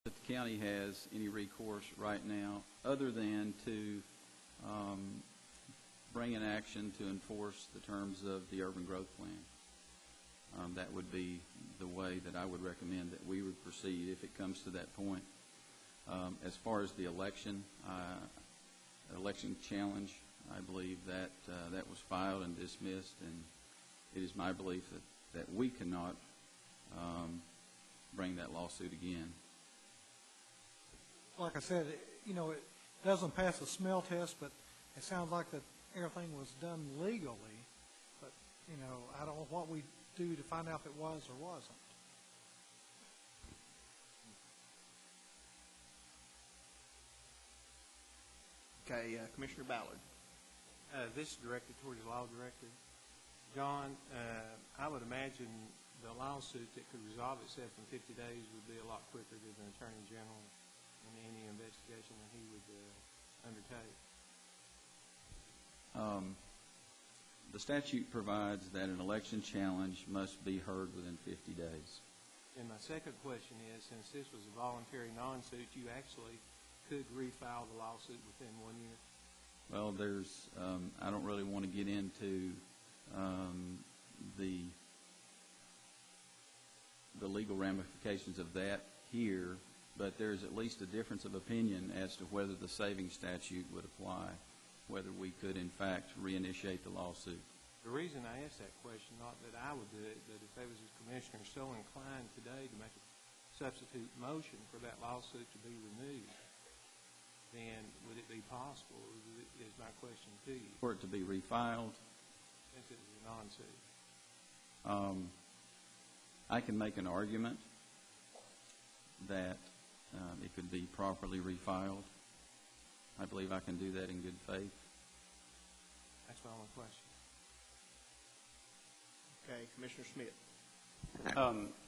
that the county has any recourse right now other than to bring an action to enforce the terms of the urban growth plan. That would be the way that I would recommend that we would proceed if it comes to that point. As far as the election challenge, I believe that that was filed and dismissed, and it is my belief that we cannot bring that lawsuit again. Like I said, it doesn't pass the smell test, but it sounds like that everything was done legally. But, I don't know what we do to find out if it was or wasn't. Okay, Commissioner Ballard. This is directed towards the law director. John, I would imagine the lawsuit that could resolve itself in 50 days would be a lot quicker than the Attorney General in any investigation that he would undertake. The statute provides that an election challenge must be heard within 50 days. And my second question is, since this was a voluntary non-suit, you actually could refile the lawsuit within 1 year? Well, I don't really want to get into the legal ramifications of that here, but there's at least a difference of opinion as to whether the saving statute would apply, whether we could, in fact, reinitiate the lawsuit. The reason I asked that question, not that I would do it, but if there was a commissioner so inclined today to make a substitute motion for that lawsuit to be renewed, then would it be possible, is my question to you. For it to be refiled? Since it is a non-suit. I can make an argument that it could be properly refiled. I believe I can do that in good faith. That's my only question. Okay, Commissioner Schmidt.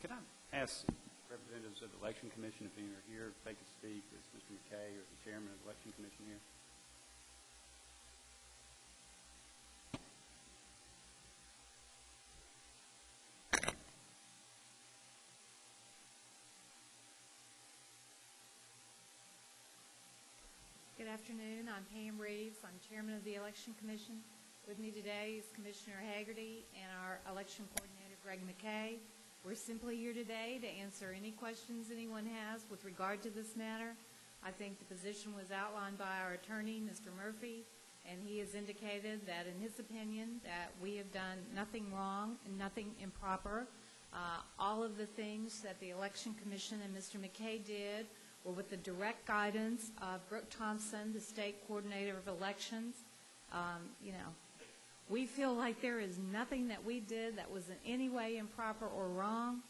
Could I ask representatives of the Election Commission if any are here, if they could speak? Is Mr. McKay or the chairman of the Election Commission here? Good afternoon. I'm Pam Reeves. I'm chairman of the Election Commission. With me today is Commissioner Haggerty and our election coordinator, Greg McKay. We're simply here today to answer any questions anyone has with regard to this matter. I think the position was outlined by our attorney, Mr. Murphy, and he has indicated that in his opinion that we have done nothing wrong and nothing improper. All of the things that the Election Commission and Mr. McKay did were with the direct guidance of Brooke Thompson, the state coordinator of elections. We feel like there is nothing that we did that was in any way improper or wrong.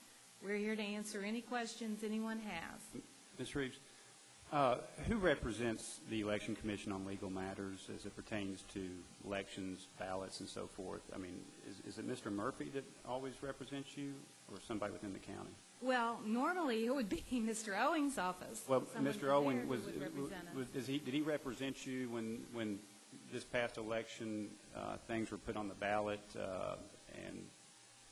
We're here to answer any questions anyone has. Ms. Reeves, who represents the Election Commission on legal matters as it pertains to elections, ballots, and so forth? I mean, is it Mr. Murphy that always represents you or somebody within the county? Well, normally it would be Mr. Owing's office. Well, Mr. Owen, did he represent you when this past election things were put on the ballot and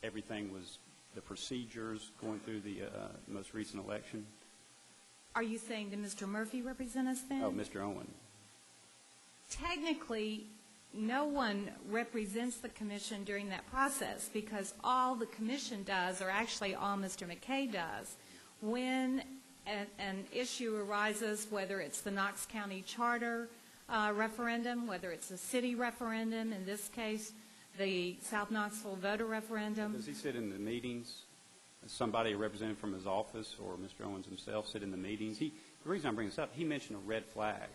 everything was the procedures going through the most recent election? Are you saying that Mr. Murphy represent us then? Oh, Mr. Owen. Technically, no one represents the commission during that process because all the commission does, or actually all Mr. McKay does, when an issue arises, whether it's the Knox County Charter referendum, whether it's a city referendum, in this case, the South Knoxville voter referendum. Does he sit in the meetings? Somebody, a representative from his office or Mr. Owens himself, sit in the meetings? The reason I'm bringing this up, he mentioned a red flag.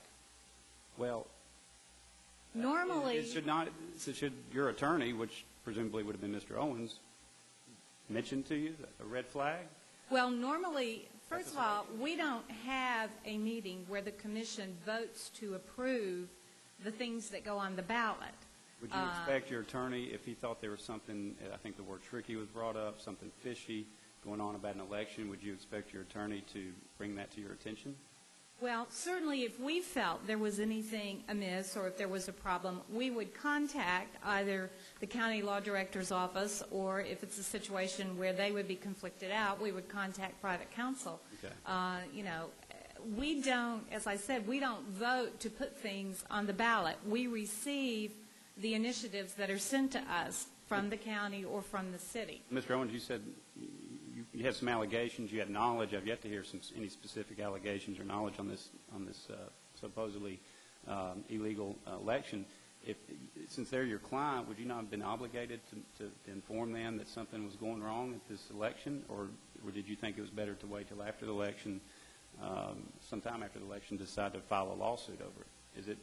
Well, normally, should your attorney, which presumably would have been Mr. Owens, mention to you a red flag? Well, normally, first of all, we don't have a meeting where the commission votes to approve the things that go on the ballot. Would you expect your attorney, if he thought there was something, I think the word tricky was brought up, something fishy going on about an election, would you expect your attorney to bring that to your attention? Well, certainly if we felt there was anything amiss or if there was a problem, we would contact either the county law director's office, or if it's a situation where they would be conflicted out, we would contact private counsel. Okay. You know, we don't, as I said, we don't vote to put things on the ballot. We receive the initiatives that are sent to us from the county or from the city. Mr. Owens, you said you had some allegations. You had knowledge. I've yet to hear any specific allegations or knowledge on this supposedly illegal election. Since they're your client, would you not have been obligated to inform them that something was going wrong at this election, or did you think it was better to wait till after the election, sometime after the election, to decide to file a lawsuit over it?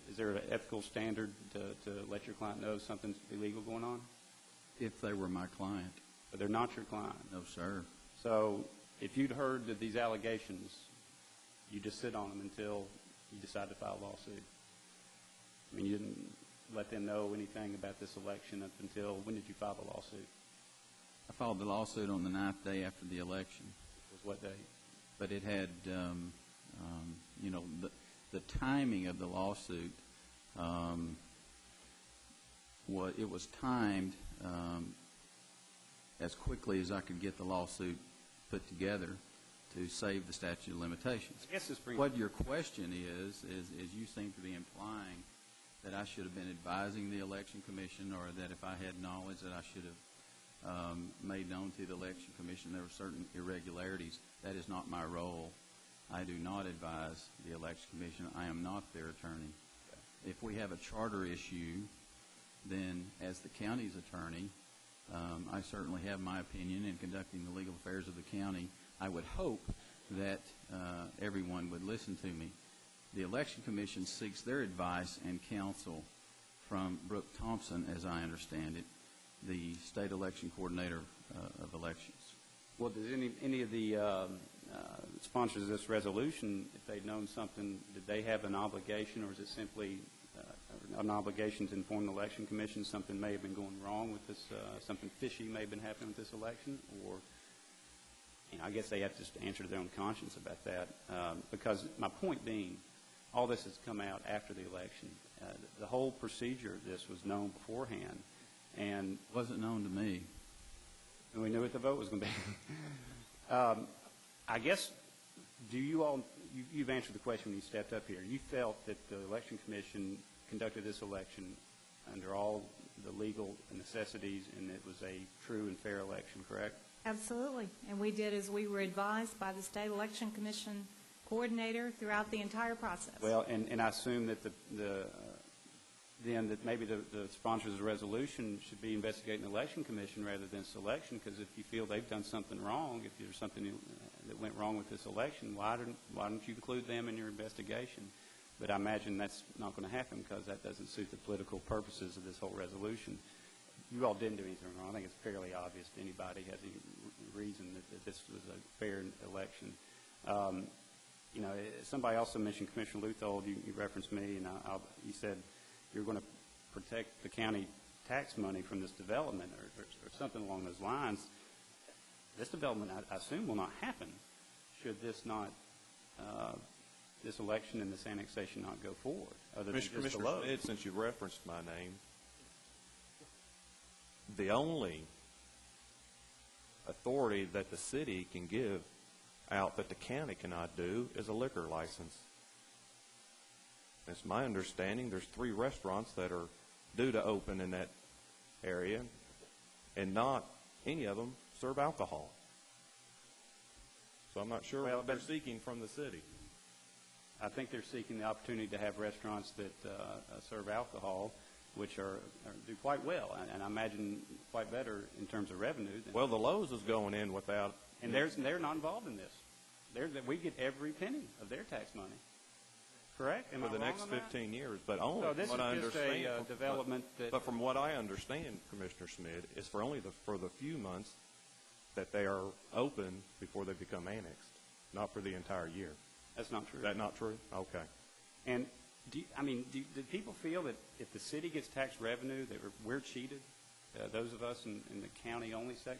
Is there an ethical standard to let your client know something's illegal going on? If they were my client. But they're not your client. No, sir. So if you'd heard of these allegations, you just sit on them until you decide to file a lawsuit. I mean, you didn't let them know anything about this election up until, when did you file the lawsuit? I filed the lawsuit on the 9th day after the election. Was what day? But it had, you know, the timing of the lawsuit, it was timed as quickly as I could get the lawsuit put together to save the statute of limitations. I guess this brings... What your question is you seem to be implying that I should have been advising the Election Commission, or that if I had knowledge that I should have made known to the Election Commission there were certain irregularities. That is not my role. I do not advise the Election Commission. I am not their attorney. If we have a charter issue, then as the county's attorney, I certainly have my opinion in conducting the legal affairs of the county. I would hope that everyone would listen to me. The Election Commission seeks their advice and counsel from Brooke Thompson, as I understand it, the state election coordinator of elections. Well, does any of the sponsors of this resolution, if they'd known something, did they have an obligation, or is it simply an obligation to inform the Election Commission something may have been going wrong with this, something fishy may have been happening with this election? Or, you know, I guess they have to just answer to their own conscience about that. Because my point being, all this has come out after the election. The whole procedure of this was known beforehand. And Wasn't known to me. and we knew what the vote was going to be. I guess, do you all, you've answered the question when you stepped up here. You felt that the Election Commission conducted this election under all the legal necessities, and it was a true and fair election, correct? Absolutely. And we did as we were advised by the State Election Commission coordinator throughout the entire process. Well, and I assume that then that maybe the sponsors of the resolution should be investigating the Election Commission rather than selection, because if you feel they've done something wrong, if there's something that went wrong with this election, why don't you include them in your investigation? But I imagine that's not going to happen because that doesn't suit the political purposes of this whole resolution. You all didn't do anything wrong. I think it's fairly obvious to anybody who has any reason that this was a fair election. You know, somebody also mentioned, Commissioner Luthold, you referenced me, and you said you're going to protect the county tax money from this development or something along those lines. This development, I assume, will not happen should this not, this election and this annexation not go forward. Commissioner Smith, since you referenced my name, the only authority that the city can give out that the county cannot do is a liquor license. It's my understanding there's 3 restaurants that are due to open in that area, and not any of them serve alcohol. So I'm not sure what they're seeking from the city. I think they're seeking the opportunity to have restaurants that serve alcohol, which do quite well, and I imagine quite better in terms of revenue. Well, the Lowe's is going in without... And they're not involved in this. We get every penny of their tax money. Correct? For the next 15 years, but only So this what I is just understand. a development that... But from what I understand, Commissioner Smith, it's for only for the few months that they are open before they become annexed, not for the entire year. That's not true. Is that not true? Okay. And, do people feel that if the city gets tax revenue, that we're cheated, those of us in the county-only section?